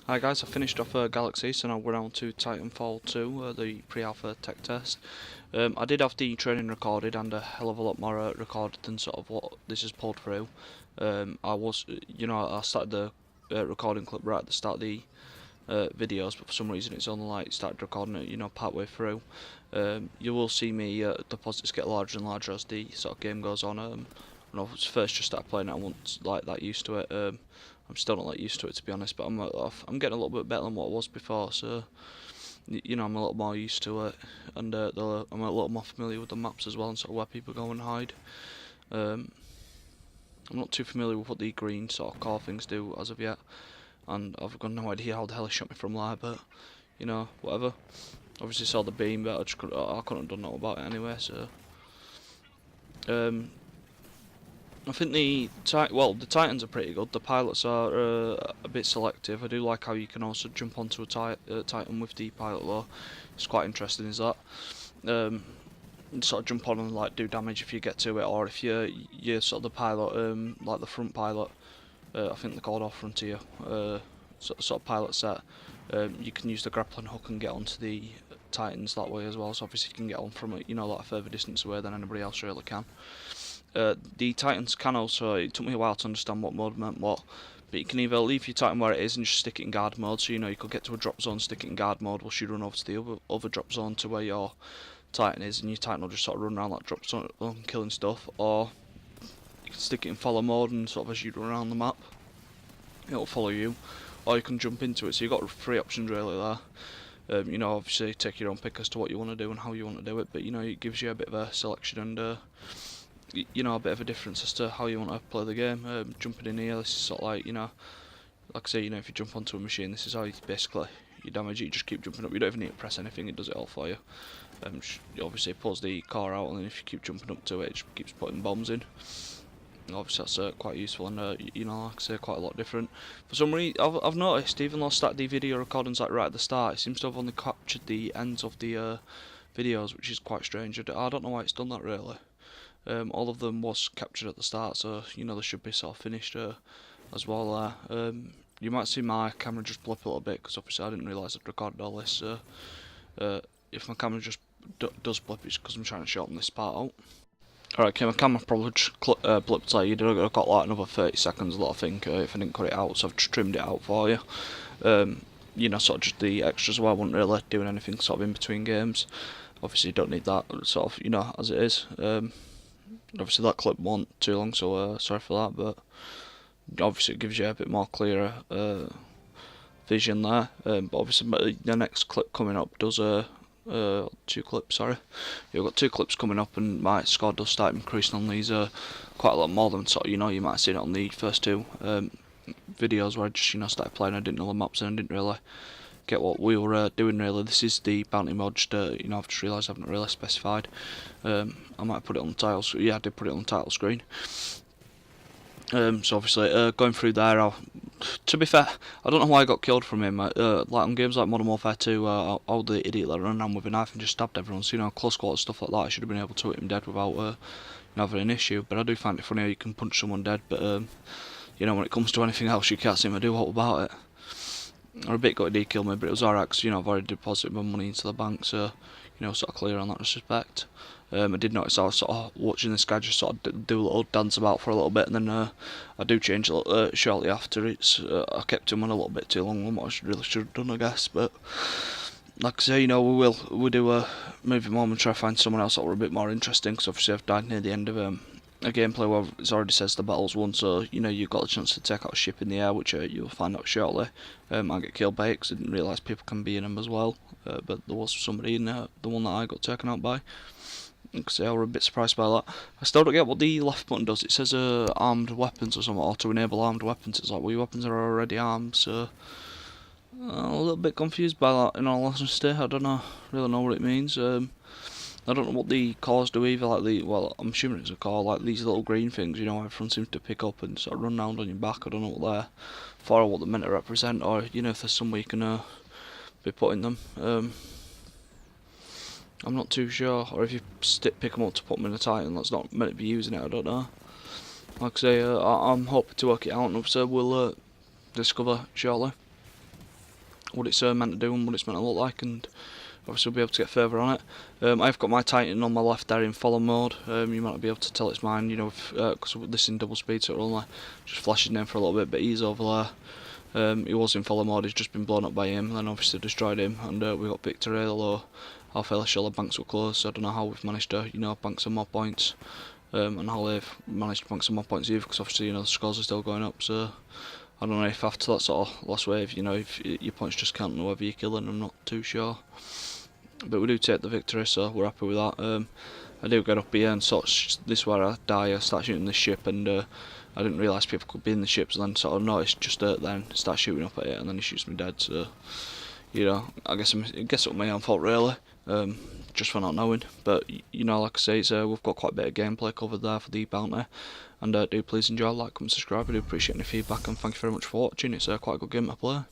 Hi guys, I finished off Galaxy, so now we're on to Titanfall 2, the pre-alpha tech test. I did have the training recorded and a hell of a lot more recorded than sort of what this has pulled through. I started the recording clip right at the start of the videos, but for some reason it's only like started recording it, part way through. You will see me deposits get larger and larger as the sort of game goes on. When I was first just started playing it, I wasn't like that used to it. I'm still not like used to it, to be honest, but I'm getting a little bit better than what I was before. So I'm a little more used to it, and I'm a little more familiar with the maps as well and sort of where people go and hide. Um, I'm not too familiar with what the green sort of core things do as of yet, and I've got no idea how the hell he shot me from there, but whatever. Obviously saw the beam, but I couldn't have done nothing about it anyway. So I think the Titans are pretty good. The pilots are a bit selective. I do like how you can also jump onto a Titan with the pilot though. It's quite interesting, is that? Sort of jump on and like do damage if you get to it, or if you're sort of the pilot, like the front pilot. I think they're called off frontier. Sort of pilot set. You can use the grappling hook and get onto the Titans that way as well. So obviously you can get on from it, like a further distance away than anybody else really can. The Titans can also, it took me a while to understand what mode meant what, but you can either leave your Titan where it is and just stick it in guard mode, so you could get to a drop zone, stick it in guard mode whilst you run over to the other drop zone to where your Titan is, and your Titan will just sort of run around that drop zone killing stuff, or you can stick it in follow mode and sort of as you run around the map, it'll follow you, or you can jump into it, so you've got three options really there. Obviously take your own pick as to what you want to do and how you want to do it, but it gives you a bit of a selection and a bit of a difference as to how you want to play the game. Jumping in here, this is sort of like, like I say, if you jump onto a machine, this is how you basically you damage it. You just keep jumping up. You don't even need to press anything; it does it all for you. Obviously, it pulls the car out, and then if you keep jumping up to it, it just keeps putting bombs in. Obviously, that's quite useful, and like I say, quite a lot different. For some reason, I've noticed, even though I started the video recordings like right at the start, it seems to have only captured the ends of the videos, which is quite strange. I don't know why it's done that really. All of them was captured at the start, so they should be sort of finished as well there. You might see my camera just blip a little bit because obviously I didn't realise I'd recorded all this. So if my camera just does blip, it's because I'm trying to shorten this part out. Alright, okay, my camera probably just blipped like I've got like another 30 seconds, I think, if I didn't cut it out, so I've just trimmed it out for you. Sort of just the extras where I wasn't really doing anything sort of in between games. Obviously you don't need that sort of, as it is. Obviously that clip wasn't too long, so sorry for that, but obviously it gives you a bit more clearer vision there. But obviously the next clip coming up does two clips, sorry. You've got two clips coming up, and my score does start increasing on these quite a lot more than sort of, you might have seen it on the first two videos where I just started playing. I didn't know the maps and I didn't really get what we were doing really. This is the bounty mod, just, I've just realised I haven't really specified. I might have put it on the title screen. Yeah, I did put it on the title screen. So obviously going through there, to be fair, I don't know why I got killed from him. Like on games like Modern Warfare 2, all the idiot that ran around with a knife and just stabbed everyone, so close quarters stuff like that, I should have been able to hit him dead without having an issue. But I do find it funny how you can punch someone dead, but when it comes to anything else, you can't seem to do what about it. Or a bit gutted he killed me, but it was alright because I've already deposited my money into the bank, so sort of clear on that respect. I did notice I was sort of watching this guy just sort of do a little dance about for a little bit, and then I do change a little, shortly after. I kept him on a little bit too long than what I really should have done, I guess. But like I say, we'll do a movie more and try to find someone else that were a bit more interesting, because obviously I've died near the end of a gameplay where it already says the battle's won, so you've got a chance to take out a ship in the air, which you'll find out shortly. I get killed by it because I didn't realise people can be in them as well, but there was somebody in there, the one that I got taken out by. Because I was a bit surprised by that. I still don't get what the left button does. It says armed weapons or something, or to enable armed weapons. It's like, well, your weapons are already armed, so I'm a little bit confused by that, in all honesty. I don't really know what it means. I don't know what the cores do either, I'm assuming it's a core, like these little green things, everyone seems to pick up and sort of run round on your back. I don't know what they're for or what they're meant to represent, or, if there's some way you can be putting them. I'm not too sure, or if you pick them up to put them in a Titan, that's not meant to be using it, I don't know. Like I say, I'm hoping to work it out, and so we'll discover shortly. what it's meant to do and what it's meant to look like, and obviously we'll be able to get further on it. I've got my Titan on my left there in follow mode. You might not be able to tell it's mine, you know, because this is in double speed, so it'll only just flash his name for a little bit, but he's over there. He was in follow mode, he's just been blown up by him, and then obviously destroyed him, and we got victory, although our fairly shallow banks were closed, so I don't know how we've managed to, you know, bank some more points, and how they've managed to bank some more points either, because obviously, you know, the scores are still going up, so I don't know if after that sort of last wave, you know, if your points just count whether you're killing, I'm not too sure. But we do take the victory, so we're happy with that. I do get up here and sort of, this is where I die, I start shooting the ship, and I didn't realise people could be in the ships, and then sort of noticed just then, start shooting up at it, and then he shoots me dead, so, you know, I guess it was my own fault really, just for not knowing, but, you know, like I say, we've got quite a bit of gameplay covered there for the bounty, and do please enjoy, like, comment, subscribe, I do appreciate any feedback, and thank you very much for watching. It's quite a good game to play.